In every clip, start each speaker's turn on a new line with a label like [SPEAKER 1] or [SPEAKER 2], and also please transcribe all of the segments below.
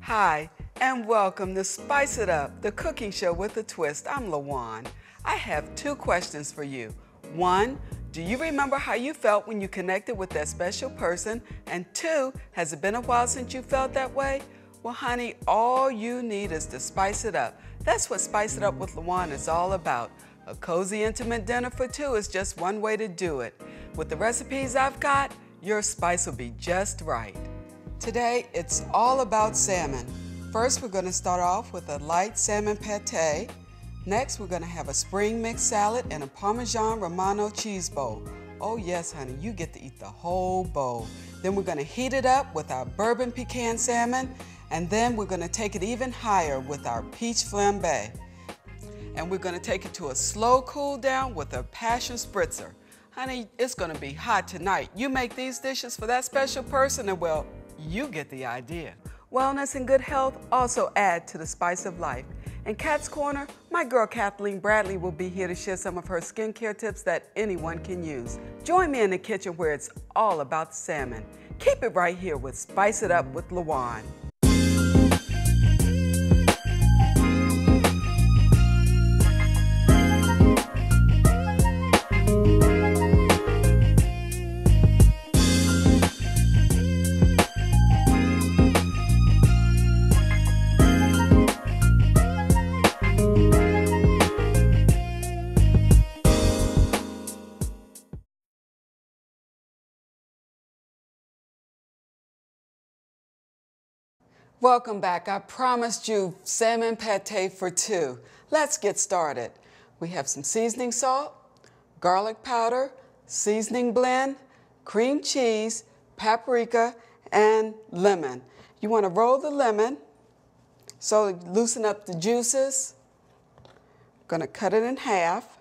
[SPEAKER 1] Hi, and welcome to Spice It Up, the cooking show with a twist. I'm LaJuan. I have two questions for you. One, do you remember how you felt when you connected with that special person? And two, has it been a while since you felt that way? Well, honey, all you need is to spice it up. That's what Spice It Up with LaJuan is all about. A cozy, intimate dinner for two is just one way to do it. With the recipes I've got, your spice will be just right. Today, it's all about salmon. First, we're going to start off with a light salmon pate. Next, we're going to have a spring mix salad and a Parmesan Romano cheese bowl. Oh yes, honey, you get to eat the whole bowl. Then we're going to heat it up with our bourbon pecan salmon, and then we're going to take it even higher with our peach flambe. And we're going to take it to a slow cool down with a passion spritzer. Honey, it's going to be hot tonight. You make these dishes for that special person, and well, you get the idea. Wellness and good health also add to the spice of life. In Kat's Corner, my girl Kathleen Bradley will be here to share some of her skincare tips that anyone can use. Join me in the kitchen where it's all about salmon. Keep it right here with Spice It Up with LaJuan. Welcome back. I promised you salmon pate for two. Let's get started. We have some seasoning salt, garlic powder, seasoning blend, cream cheese, paprika, and lemon. You want to roll the lemon so loosen up the juices. I'm going to cut it in half.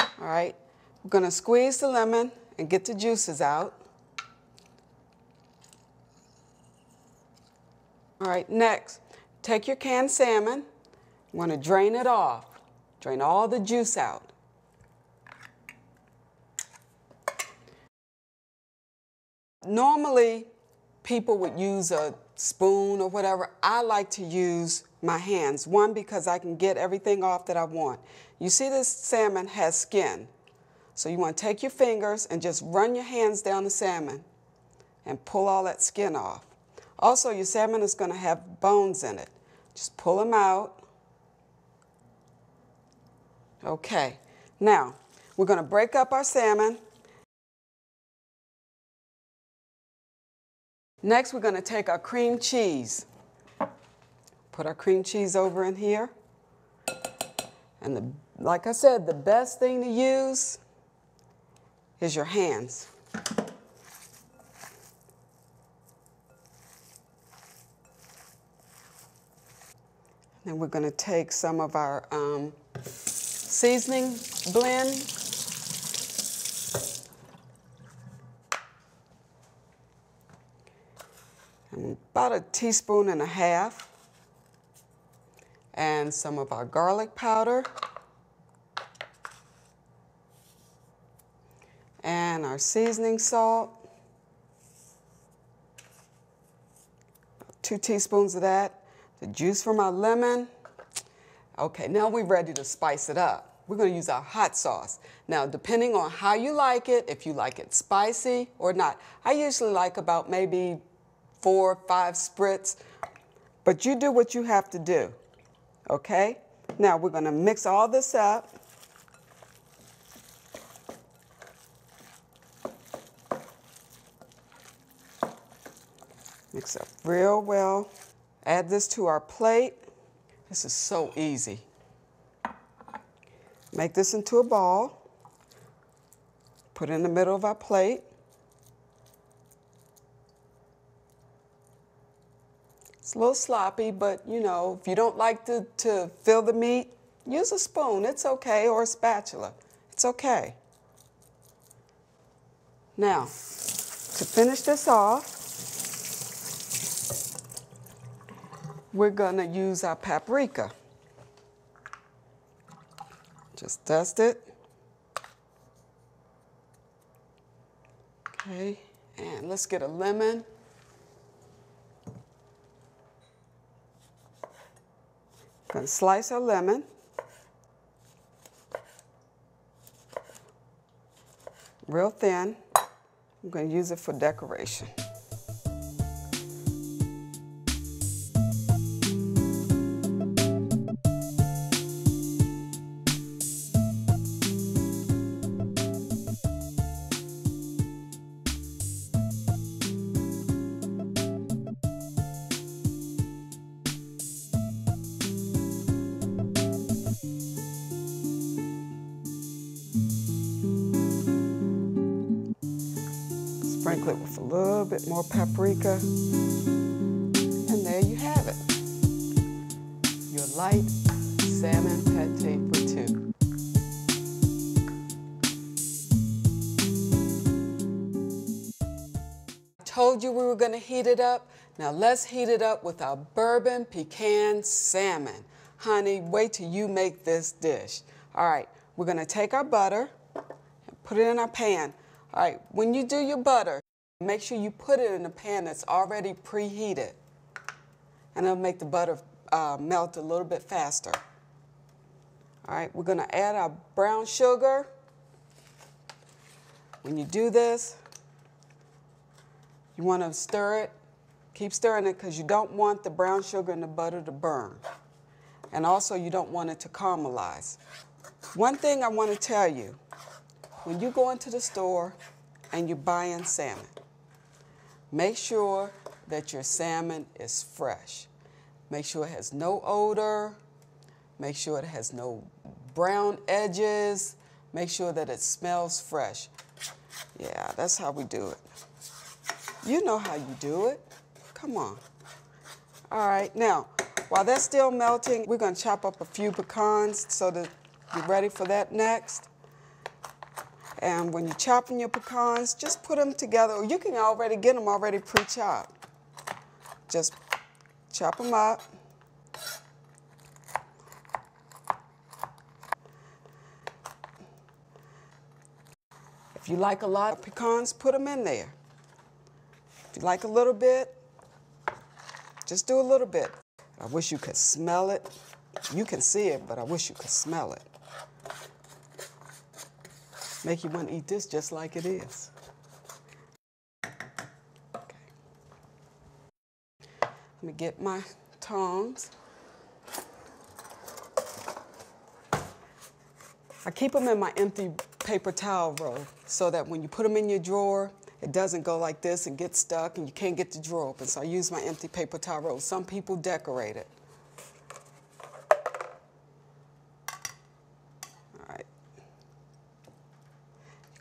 [SPEAKER 1] All right. We're going to squeeze the lemon and get the juices out. All right, next, take your canned salmon. You want to drain it off. Drain all the juice out. Normally, people would use a spoon or whatever. I like to use my hands. One, because I can get everything off that I want. You see this salmon has skin. So you want to take your fingers and just run your hands down the salmon and pull all that skin off. Also, your salmon is going to have bones in it. Just pull them out. Okay. Now, we're going to break up our salmon. Next, we're going to take our cream cheese. Put our cream cheese over in here. And like I said, the best thing to use is your hands. And we're going to take some of our seasoning blend. And about a teaspoon and a half. And some of our garlic powder. And our seasoning salt. 2 teaspoons of that. The juice from our lemon. Okay, now we're ready to spice it up. We're going to use our hot sauce. Now, depending on how you like it, if you like it spicy or not, I usually like about maybe 4 or 5 spritz, but you do what you have to do, okay? Now, we're going to mix all this up. Mix up real well. Add this to our plate. This is so easy. Make this into a ball. Put it in the middle of our plate. It's a little sloppy, but you know, if you don't like to fill the meat, use a spoon. It's okay, or a spatula. It's okay. Now, to finish this off, we're going to use our paprika. Just dust it. Okay, and let's get a lemon. Gonna slice our lemon. Real thin. I'm gonna use it for decoration. Sprinkle it with a little bit more paprika. And there you have it. Your light salmon pate for two. I told you we were going to heat it up. Now let's heat it up with our bourbon pecan salmon. Honey, wait till you make this dish. All right, we're going to take our butter and put it in our pan. All right, when you do your butter, make sure you put it in a pan that's already preheated. And it'll make the butter melt a little bit faster. All right, we're gonna add our brown sugar. When you do this, you wanna stir it. Keep stirring it because you don't want the brown sugar and the butter to burn. And also you don't want it to caramelize. One thing I wanna tell you, when you go into the store and you're buying salmon, make sure that your salmon is fresh. Make sure it has no odor. Make sure it has no brown edges. Make sure that it smells fresh. Yeah, that's how we do it. You know how you do it. Come on. All right, now, while that's still melting, we're gonna chop up a few pecans so that you're ready for that next. And when you're chopping your pecans, just put them together. Or you can already get them already pre-chopped. Just chop them up. If you like a lot of pecans, put them in there. If you like a little bit, just do a little bit. I wish you could smell it. You can see it, but I wish you could smell it. Make you want to eat this just like it is. Okay. Let me get my tongs. I keep them in my empty paper towel roll so that when you put them in your drawer, it doesn't go like this and get stuck and you can't get the drawer open. So I use my empty paper towel roll. Some people decorate it.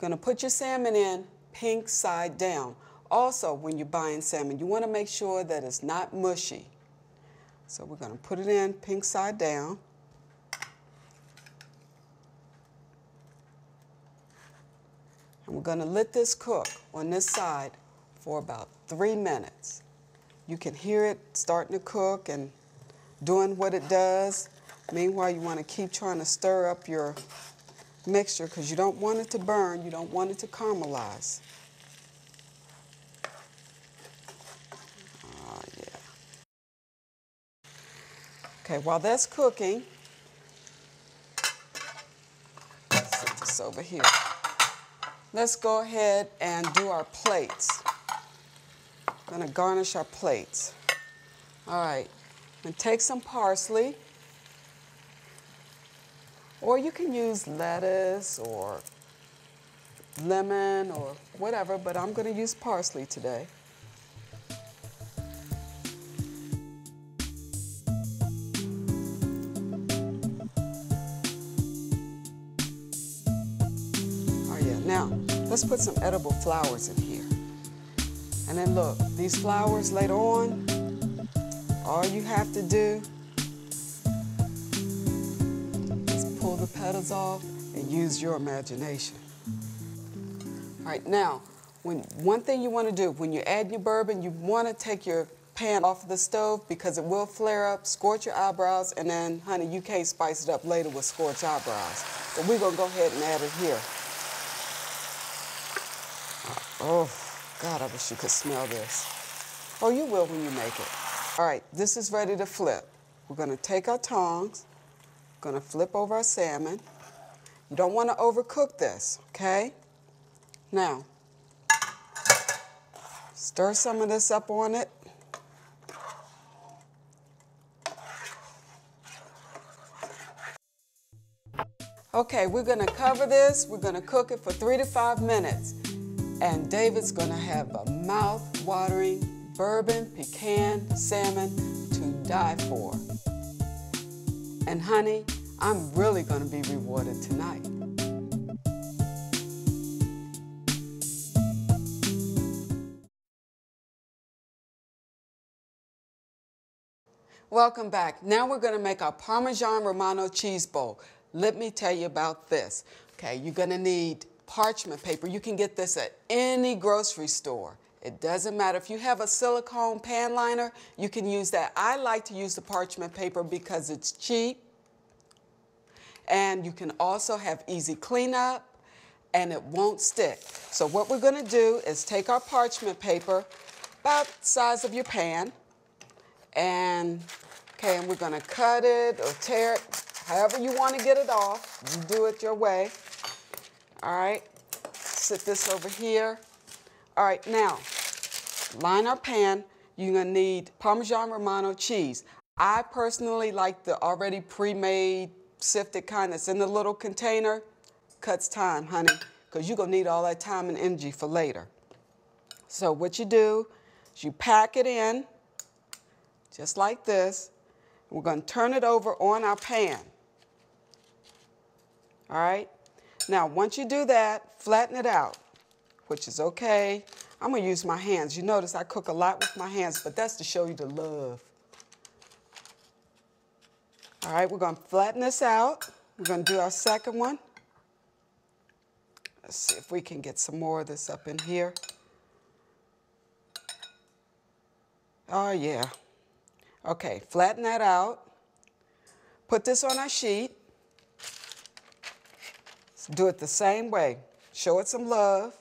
[SPEAKER 1] You're going to put your salmon in pink side down. Also, when you're buying salmon, you want to make sure that it's not mushy. So we're going to put it in pink side down. And we're going to let this cook on this side for about 3 minutes. You can hear it starting to cook and doing what it does. Meanwhile, you want to keep trying to stir up your mixture because you don't want it to burn, you don't want it to caramelize. Oh, yeah. Okay, while that's cooking, let's set this over here. Let's go ahead and do our plates. I'm going to garnish our plates. All right, and take some parsley. Or you can use lettuce or lemon or whatever, but I'm going to use parsley today. Oh yeah, now let's put some edible flowers in here. And then look, these flowers later on, all you have to do pull the petals off and use your imagination. All right, now, one thing you want to do, when you add your bourbon, you want to take your pan off the stove because it will flare up, scorch your eyebrows, and then, honey, you can't spice it up later with scorched eyebrows. But we're going to go ahead and add it here. Oh, God, I wish you could smell this. Oh, you will when you make it. All right, this is ready to flip. we're going to take our tongs, going to flip over our salmon. You don't want to overcook this, okay? Now, stir some of this up on it. Okay, we're going to cover this. We're going to cook it for 3 to 5 minutes. And David's going to have a mouth-watering bourbon pecan salmon to die for. And honey, I'm really going to be rewarded tonight. Welcome back. Now we're going to make our Parmesan Romano cheese bowl. Let me tell you about this. Okay, you're going to need parchment paper. You can get this at any grocery store. It doesn't matter. If you have a silicone pan liner, you can use that. I like to use the parchment paper because it's cheap, and you can also have easy cleanup, and it won't stick. So what we're going to do is take our parchment paper, about the size of your pan, and we're going to cut it or tear it, however you want to get it off. You do it your way. All right, sit this over here. All right, now, line our pan. You're going to need Parmesan Romano cheese. I personally like the already pre-made sifted kind that's in the little container. Cuts time, honey, because you're going to need all that time and energy for later. So what you do is you pack it in, just like this. We're going to turn it over on our pan. All right? Now, once you do that, flatten it out, which is okay. I'm going to use my hands. You notice I cook a lot with my hands, but that's to show you the love. All right, we're going to flatten this out. We're going to do our second one. Let's see if we can get some more of this up in here. Oh, yeah. Okay, flatten that out. Put this on our sheet. Let's do it the same way. Show it some love.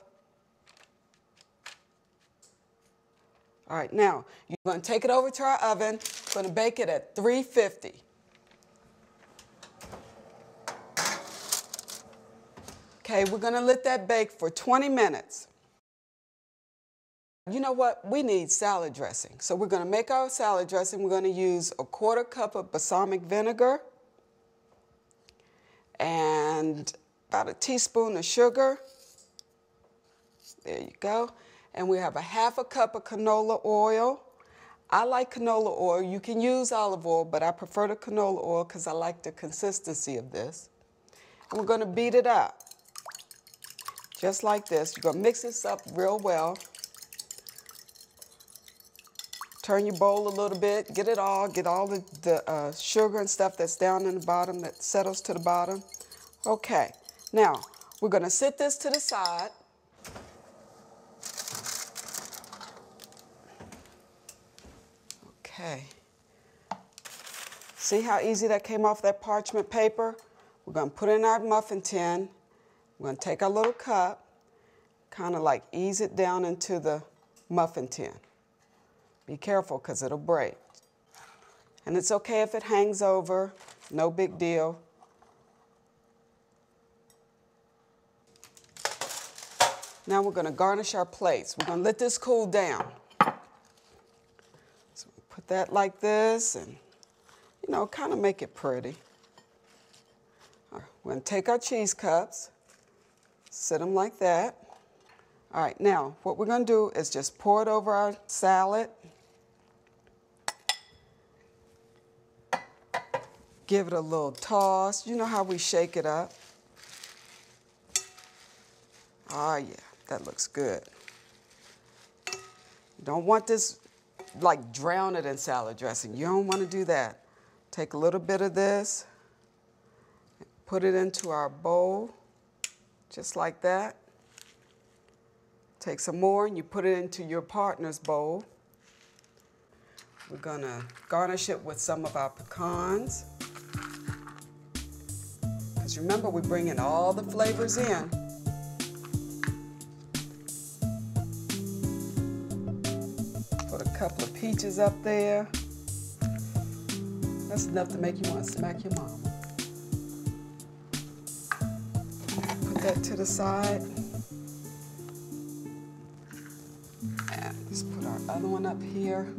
[SPEAKER 1] All right, now, you're going to take it over to our oven. We're going to bake it at 350. Okay, we're going to let that bake for 20 minutes. You know what? We need salad dressing. So we're going to make our salad dressing. We're going to use a 1/4 cup of balsamic vinegar and about a teaspoon of sugar. There you go. And we have a 1/2 cup of canola oil. I like canola oil. You can use olive oil, but I prefer the canola oil because I like the consistency of this. And we're going to beat it up. Just like this. You're going to mix this up real well. Turn your bowl a little bit, get all the sugar and stuff that's down in the bottom, that settles to the bottom. Okay, now we're going to sit this to the side. Okay. See how easy that came off that parchment paper? We're going to put it in our muffin tin. We're going to take our little cup, kind of like ease it down into the muffin tin. Be careful because it'll break. And it's okay if it hangs over, no big deal. Now we're going to garnish our plates. We're going to let this cool down. So put that like this and, you know, kind of make it pretty. All right, we're going to take our cheese cups, sit them like that. All right, now what we're going to do is just pour it over our salad. Give it a little toss. You know how we shake it up. Oh, yeah, that looks good. You don't want this, like, drown it in salad dressing. You don't want to do that. Take a little bit of this, put it into our bowl, just like that. Take some more and you put it into your partner's bowl. We're going to garnish it with some of our pecans. Because remember, we're bringing all the flavors in. Put a couple of peaches up there. That's enough to make you want to smack your mama. Put that to the side. And let's put our other one up here.